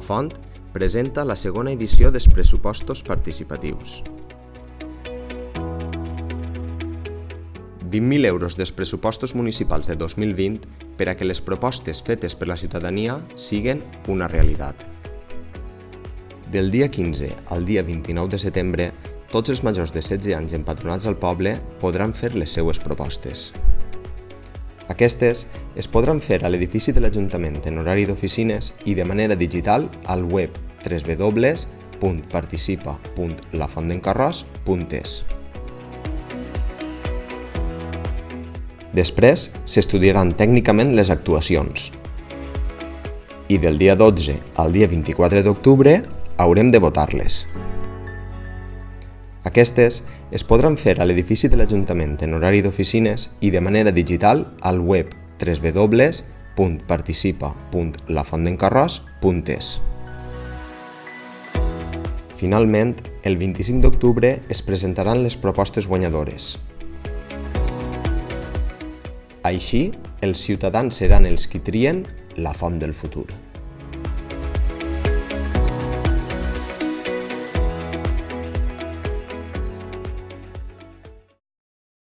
La Font presenta la segona edició dels pressupostos participatius. 20.000 euros dels pressupostos municipals de 2020 per a que les propostes fetes per la ciutadania siguen una realitat. Del dia 15 al dia 29 de setembre, tots els majors de 16 anys empadronats al poble podran fer les seues propostes. Aquestes es podran fer a l'edifici de l'Ajuntament en horari d'oficines i de manera digital al web www.participa.lafontdencarròs.es. Després s'estudiaran tècnicament les actuacions. I del dia 12 al dia 24 d'octubre haurem de votar-les. Aquestes es podran fer a l'edifici de l'Ajuntament en horari d'oficines i de manera digital al web www.participa.lafontdencarròs.es. Finalment, el 25 d'octubre es presentaran les propostes guanyadores. Així, els ciutadans seran els qui trien la font del futur.